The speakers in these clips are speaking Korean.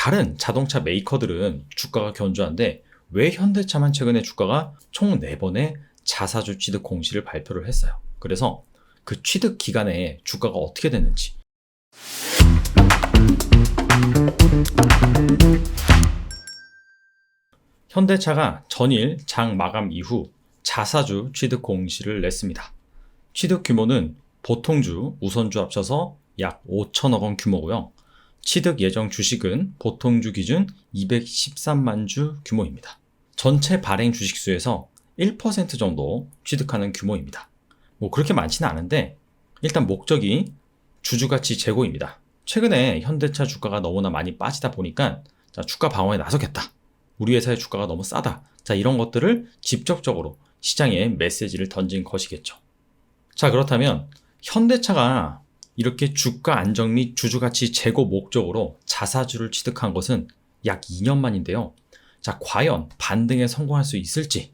다른 자동차 메이커들은 주가가 견조한데 왜 현대차만 최근에 주가가 총 4번의 자사주 취득 공시를 발표를 했어요. 그래서 그 취득 기간에 주가가 어떻게 됐는지, 현대차가 전일 장 마감 이후 자사주 취득 공시를 냈습니다. 취득 규모는 보통주, 우선주 합쳐서 약 5천억 원 규모고요. 취득 예정 주식은 보통주 기준 213만 주 규모입니다. 전체 발행 주식수에서 1% 정도 취득하는 규모입니다. 그렇게 많지는 않은데 일단 목적이 주주가치 제고입니다. 최근에 현대차 주가가 너무나 많이 빠지다 보니까 주가 방어에 나서겠다. 우리 회사의 주가가 너무 싸다. 이런 것들을 직접적으로 시장에 메시지를 던진 것이겠죠. 그렇다면 현대차가 이렇게 주가 안정 및 주주가치 제고 목적으로 자사주를 취득한 것은 약 2년 만인데요. 과연 반등에 성공할 수 있을지,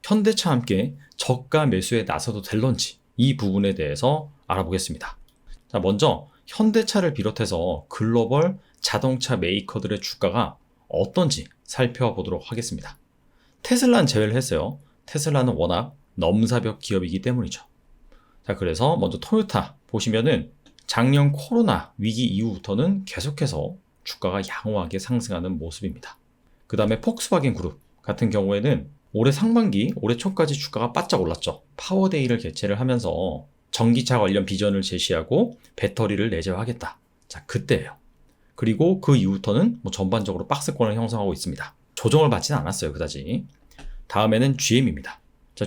현대차와 함께 저가 매수에 나서도 될런지 이 부분에 대해서 알아보겠습니다. 먼저 현대차를 비롯해서 글로벌 자동차 메이커들의 주가가 어떤지 살펴보도록 하겠습니다. 테슬라는 제외를 했어요. 테슬라는 워낙 넘사벽 기업이기 때문이죠. 그래서 먼저 토요타 보시면은 작년 코로나 위기 이후부터는 계속해서 주가가 양호하게 상승하는 모습입니다. 그 다음에 폭스바겐 그룹 같은 경우에는 올해 상반기, 올해 초까지 주가가 바짝 올랐죠. 파워데이를 개최를 하면서 전기차 관련 비전을 제시하고 배터리를 내재화하겠다. 그때예요. 그리고 그 이후부터는 전반적으로 박스권을 형성하고 있습니다. 조정을 받지는 않았어요, 그다지. 다음에는 GM입니다.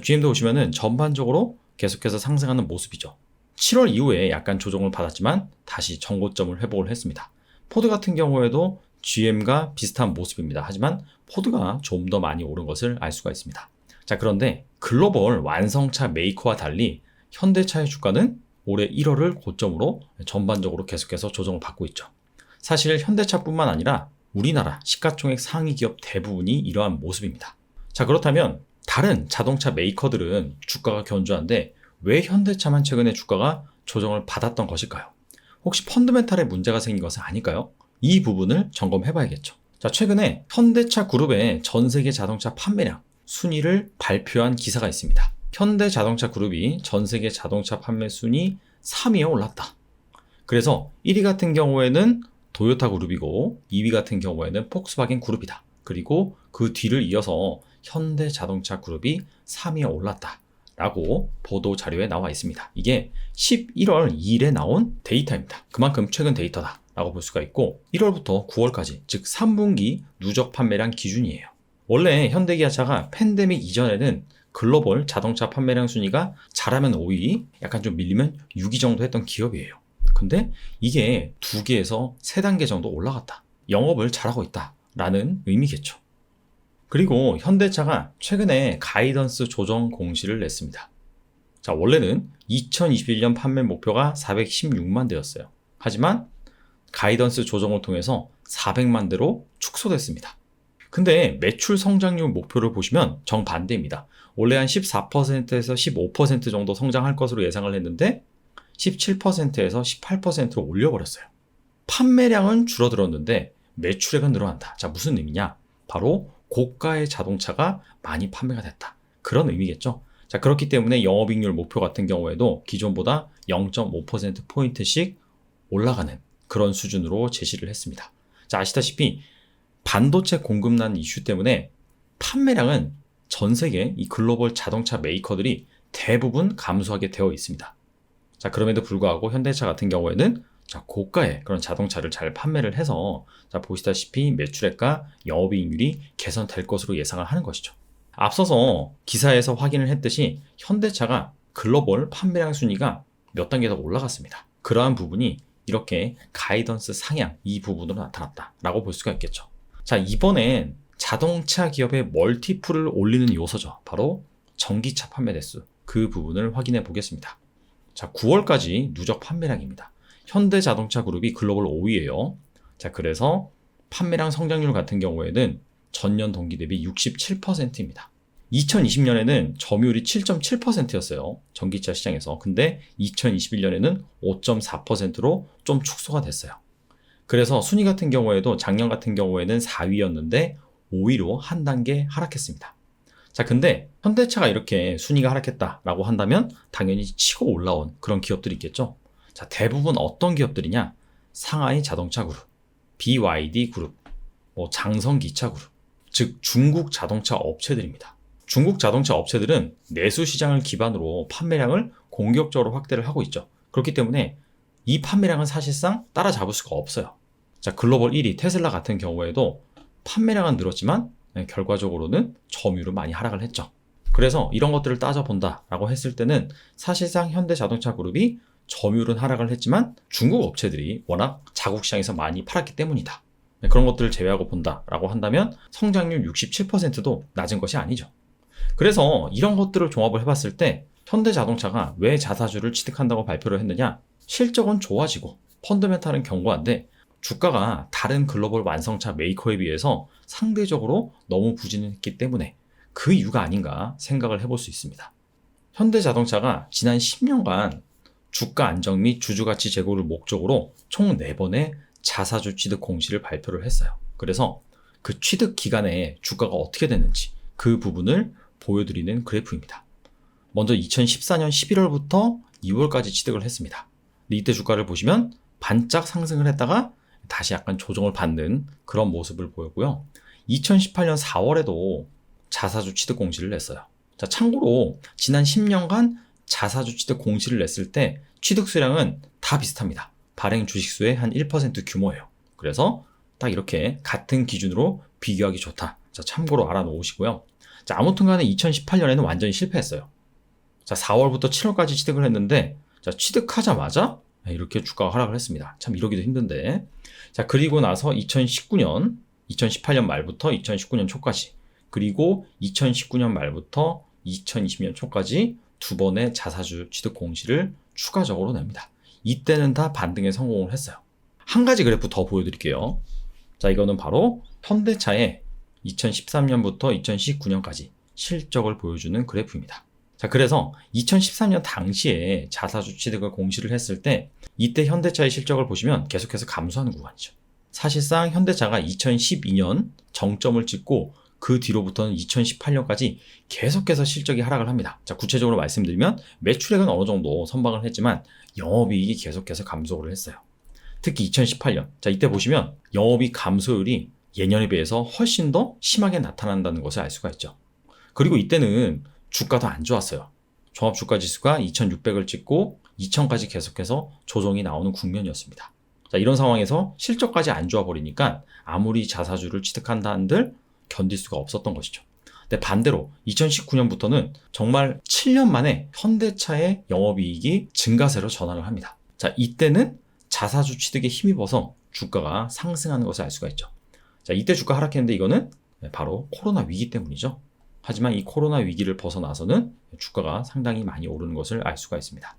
GM도 보시면은 전반적으로 계속해서 상승하는 모습이죠. 7월 이후에 약간 조정을 받았지만 다시 정고점을 회복을 했습니다. 포드 같은 경우에도 GM과 비슷한 모습입니다. 하지만 포드가 좀 더 많이 오른 것을 알 수가 있습니다. 그런데 글로벌 완성차 메이커와 달리 현대차의 주가는 올해 1월을 고점으로 전반적으로 계속해서 조정을 받고 있죠. 사실 현대차뿐만 아니라 우리나라 시가총액 상위 기업 대부분이 이러한 모습입니다. 그렇다면 다른 자동차 메이커들은 주가가 견조한데 왜 현대차만 최근에 주가가 조정을 받았던 것일까요? 혹시 펀더멘탈에 문제가 생긴 것은 아닐까요? 이 부분을 점검해 봐야겠죠. 최근에 현대차 그룹의 전 세계 자동차 판매량 순위를 발표한 기사가 있습니다. 현대 자동차 그룹이 전 세계 자동차 판매 순위 3위에 올랐다. 그래서 1위 같은 경우에는 도요타 그룹이고 2위 같은 경우에는 폭스바겐 그룹이다. 그리고 그 뒤를 이어서 현대 자동차 그룹이 3위에 올랐다 라고 보도 자료에 나와 있습니다. 이게 11월 2일에 나온 데이터입니다. 그만큼 최근 데이터다 라고 볼 수가 있고 1월부터 9월까지 즉 3분기 누적 판매량 기준이에요. 원래 현대기아차가 팬데믹 이전에는 글로벌 자동차 판매량 순위가 잘하면 5위, 약간 좀 밀리면 6위 정도 했던 기업이에요. 근데 이게 2개에서 3단계 정도 올라갔다. 영업을 잘하고 있다 라는 의미겠죠. 그리고 현대차가 최근에 가이던스 조정 공시를 냈습니다. 원래는 2021년 판매 목표가 416만 대였어요. 하지만 가이던스 조정을 통해서 400만 대로 축소됐습니다. 근데 매출 성장률 목표를 보시면 정반대입니다. 원래 한 14%에서 15% 정도 성장할 것으로 예상을 했는데 17%에서 18%로 올려버렸어요. 판매량은 줄어들었는데 매출액은 늘어난다. 무슨 의미냐? 바로 고가의 자동차가 많이 판매가 됐다. 그런 의미겠죠. 그렇기 때문에 영업이익률 목표 같은 경우에도 기존보다 0.5%포인트씩 올라가는 그런 수준으로 제시를 했습니다. 아시다시피 반도체 공급난 이슈 때문에 판매량은 전 세계 이 글로벌 자동차 메이커들이 대부분 감소하게 되어 있습니다. 그럼에도 불구하고 현대차 같은 경우에는 고가의 그런 자동차를 잘 판매를 해서 보시다시피 매출액과 영업이익률이 개선될 것으로 예상을 하는 것이죠. 앞서서 기사에서 확인을 했듯이 현대차가 글로벌 판매량 순위가 몇 단계 더 올라갔습니다. 그러한 부분이 이렇게 가이던스 상향 이 부분으로 나타났다라고 볼 수가 있겠죠. 이번엔 자동차 기업의 멀티플을 올리는 요소죠. 바로 전기차 판매 대수 그 부분을 확인해 보겠습니다. 9월까지 누적 판매량입니다. 현대자동차 그룹이 글로벌 5위예요. 그래서 판매량 성장률 같은 경우에는 전년 동기 대비 67%입니다. 2020년에는 점유율이 7.7%였어요. 전기차 시장에서. 근데 2021년에는 5.4%로 좀 축소가 됐어요. 그래서 순위 같은 경우에도 작년 같은 경우에는 4위였는데 5위로 한 단계 하락했습니다. 자, 근데 현대차가 이렇게 순위가 하락했다라고 한다면 당연히 치고 올라온 그런 기업들이 있겠죠. 자, 대부분 어떤 기업들이냐? 상하이 자동차 그룹, BYD 그룹, 장성 기차 그룹, 즉 중국 자동차 업체들입니다. 중국 자동차 업체들은 내수 시장을 기반으로 판매량을 공격적으로 확대를 하고 있죠. 그렇기 때문에 이 판매량은 사실상 따라잡을 수가 없어요. 자, 글로벌 1위 테슬라 같은 경우에도 판매량은 늘었지만 결과적으로는 점유율은 많이 하락을 했죠. 그래서 이런 것들을 따져본다라고 했을 때는 사실상 현대자동차 그룹이 점유율은 하락을 했지만 중국 업체들이 워낙 자국 시장에서 많이 팔았기 때문이다. 그런 것들을 제외하고 본다라고 한다면 성장률 67%도 낮은 것이 아니죠. 그래서 이런 것들을 종합을 해봤을 때 현대자동차가 왜 자사주를 취득한다고 발표를 했느냐? 실적은 좋아지고 펀더멘탈은 견고한데 주가가 다른 글로벌 완성차 메이커에 비해서 상대적으로 너무 부진했기 때문에 그 이유가 아닌가 생각을 해볼 수 있습니다. 현대자동차가 지난 10년간 주가 안정 및 주주가치 제고를 목적으로 총 4번의 자사주 취득 공시를 발표를 했어요. 그래서 그 취득 기간에 주가가 어떻게 됐는지 그 부분을 보여드리는 그래프입니다. 먼저 2014년 11월부터 2월까지 취득을 했습니다. 이때 주가를 보시면 반짝 상승을 했다가 다시 약간 조정을 받는 그런 모습을 보였고요. 2018년 4월에도 자사주 취득 공시를 냈어요. 자, 참고로 지난 10년간 자사주 취득 공시를 냈을 때 취득 수량은 다 비슷합니다. 발행 주식수의 한 1% 규모예요. 그래서 딱 이렇게 같은 기준으로 비교하기 좋다. 자, 참고로 알아놓으시고요. 자, 아무튼 간에 2018년에는 완전히 실패했어요. 자, 4월부터 7월까지 취득을 했는데 자, 취득하자마자 이렇게 주가가 하락을 했습니다. 참 이러기도 힘든데. 자, 그리고 나서 2018년 말부터 2019년 초까지, 그리고 2019년 말부터 2020년 초까지 2번의 자사주 취득 공시를 추가적으로 냅니다. 이때는 다 반등에 성공을 했어요. 한 가지 그래프 더 보여드릴게요. 자, 이거는 바로 현대차의 2013년부터 2019년까지 실적을 보여주는 그래프입니다. 자, 그래서 2013년 당시에 자사주 취득을 공시를 했을 때 이때 현대차의 실적을 보시면 계속해서 감소하는 구간이죠. 사실상 현대차가 2012년 정점을 찍고 그 뒤로부터는 2018년까지 계속해서 실적이 하락을 합니다. 자, 구체적으로 말씀드리면 매출액은 어느 정도 선방을 했지만 영업이익이 계속해서 감소를 했어요. 특히 2018년, 자, 이때 보시면 영업이익 감소율이 예년에 비해서 훨씬 더 심하게 나타난다는 것을 알 수가 있죠. 그리고 이때는 주가도 안 좋았어요. 종합주가지수가 2600을 찍고 2000까지 계속해서 조정이 나오는 국면이었습니다. 자, 이런 상황에서 실적까지 안 좋아 버리니까 아무리 자사주를 취득한다 한들 견딜 수가 없었던 것이죠. 근데 반대로 2019년부터는 정말 7년 만에 현대차의 영업이익이 증가세로 전환을 합니다. 자, 이때는 자사주 취득에 힘입어서 주가가 상승하는 것을 알 수가 있죠. 자, 이때 주가 하락했는데 이거는 바로 코로나 위기 때문이죠. 하지만 이 코로나 위기를 벗어나서는 주가가 상당히 많이 오르는 것을 알 수가 있습니다.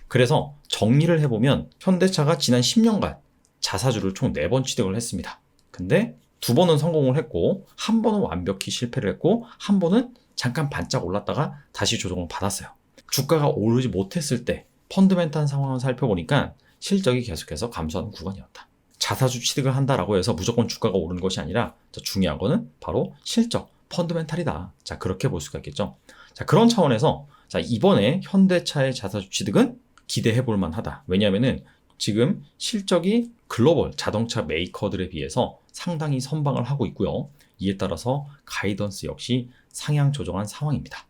그래서 정리를 해보면 현대차가 지난 10년간 자사주를 총 4번 취득을 했습니다. 근데 2번은 성공을 했고, 한 번은 완벽히 실패를 했고, 한 번은 잠깐 반짝 올랐다가 다시 조정을 받았어요. 주가가 오르지 못했을 때 펀드멘탈 상황을 살펴보니까 실적이 계속해서 감소하는 구간이었다. 자사주 취득을 한다라고 해서 무조건 주가가 오르는 것이 아니라 중요한 거는 바로 실적, 펀드멘탈이다. 자, 그렇게 볼 수가 있겠죠. 자, 그런 차원에서 자, 이번에 현대차의 자사주 취득은 기대해 볼 만하다. 왜냐하면은 지금 실적이 글로벌 자동차 메이커들에 비해서 상당히 선방을 하고 있고요. 이에 따라서 가이던스 역시 상향 조정한 상황입니다.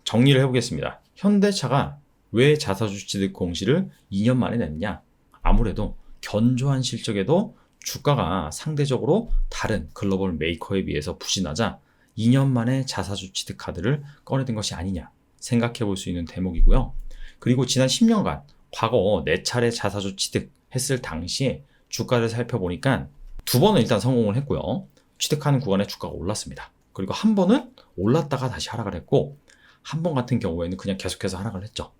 정리를 해보겠습니다. 현대차가 왜 자사주 취득 공시를 2년 만에 냈냐? 아무래도 견조한 실적에도 주가가 상대적으로 다른 글로벌 메이커에 비해서 부진하자 2년 만에 자사주 취득 카드를 꺼내든 것이 아니냐 생각해 볼 수 있는 대목이고요. 그리고 지난 10년간 과거 4차례 자사주 취득했을 당시에 주가를 살펴보니까 2번은 일단 성공을 했고요. 취득하는 구간에 주가가 올랐습니다. 그리고 한 번은 올랐다가 다시 하락을 했고, 한 번 같은 경우에는 그냥 계속해서 하락을 했죠.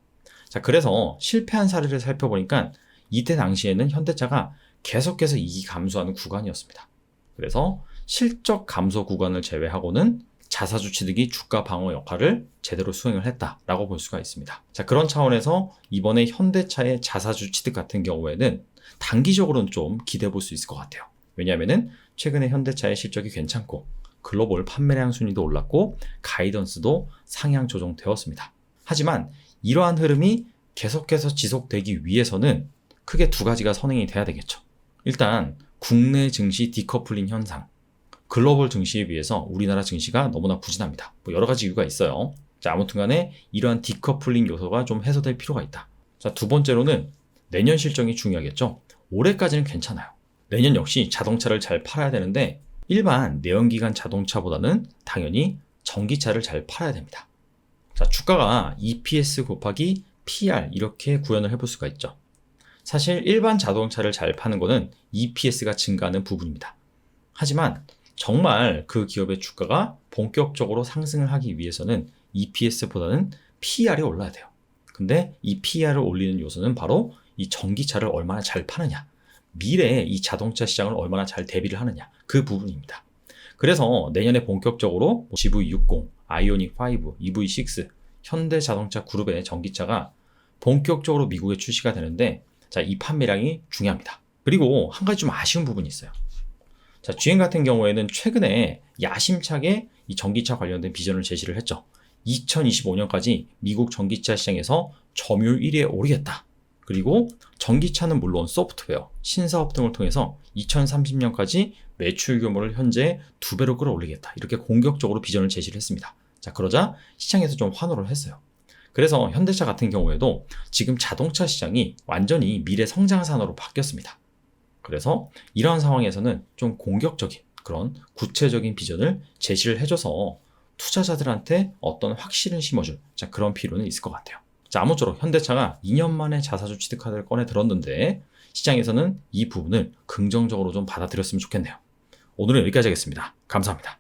자, 그래서 실패한 사례를 살펴보니까 이때 당시에는 현대차가 계속해서 이익이 감소하는 구간이었습니다. 그래서 실적 감소 구간을 제외하고는 자사주 취득이 주가 방어 역할을 제대로 수행을 했다라고 볼 수가 있습니다. 자, 그런 차원에서 이번에 현대차의 자사주 취득 같은 경우에는 단기적으로는 좀 기대해 볼 수 있을 것 같아요. 왜냐하면은 최근에 현대차의 실적이 괜찮고 글로벌 판매량 순위도 올랐고 가이던스도 상향 조정되었습니다. 하지만 이러한 흐름이 계속해서 지속되기 위해서는 크게 두 가지가 선행이 돼야 되겠죠. 일단 국내 증시 디커플링 현상. 글로벌 증시에 비해서 우리나라 증시가 너무나 부진합니다. 여러 가지 이유가 있어요. 자, 아무튼 간에 이러한 디커플링 요소가 좀 해소될 필요가 있다. 자, 두 번째로는 내년 실적이 중요하겠죠. 올해까지는 괜찮아요. 내년 역시 자동차를 잘 팔아야 되는데 일반 내연기관 자동차보다는 당연히 전기차를 잘 팔아야 됩니다. 자, 주가가 EPS 곱하기 PR 이렇게 구현을 해볼 수가 있죠. 사실 일반 자동차를 잘 파는 거는 EPS가 증가하는 부분입니다. 하지만 정말 그 기업의 주가가 본격적으로 상승을 하기 위해서는 EPS보다는 PR이 올라야 돼요. 근데 이 PR을 올리는 요소는 바로 이 전기차를 얼마나 잘 파느냐, 미래에 이 자동차 시장을 얼마나 잘 대비를 하느냐, 그 부분입니다. 그래서 내년에 본격적으로 GV60, 아이오닉5, EV6, 현대자동차 그룹의 전기차가 본격적으로 미국에 출시가 되는데 자, 이 판매량이 중요합니다. 그리고 한 가지 좀 아쉬운 부분이 있어요. 자, GM 같은 경우에는 최근에 야심차게 이 전기차 관련된 비전을 제시를 했죠. 2025년까지 미국 전기차 시장에서 점유율 1위에 오르겠다. 그리고 전기차는 물론 소프트웨어, 신사업 등을 통해서 2030년까지 매출 규모를 현재 2배로 끌어올리겠다. 이렇게 공격적으로 비전을 제시를 했습니다. 자, 그러자 시장에서 좀 환호를 했어요. 그래서 현대차 같은 경우에도 지금 자동차 시장이 완전히 미래 성장산으로 바뀌었습니다. 그래서 이러한 상황에서는 좀 공격적인 그런 구체적인 비전을 제시를 해줘서 투자자들한테 어떤 확신을 심어줄 그런 필요는 있을 것 같아요. 자, 아무쪼록 현대차가 2년 만에 자사주 취득카드를 꺼내 들었는데 시장에서는 이 부분을 긍정적으로 좀 받아들였으면 좋겠네요. 오늘은 여기까지 하겠습니다. 감사합니다.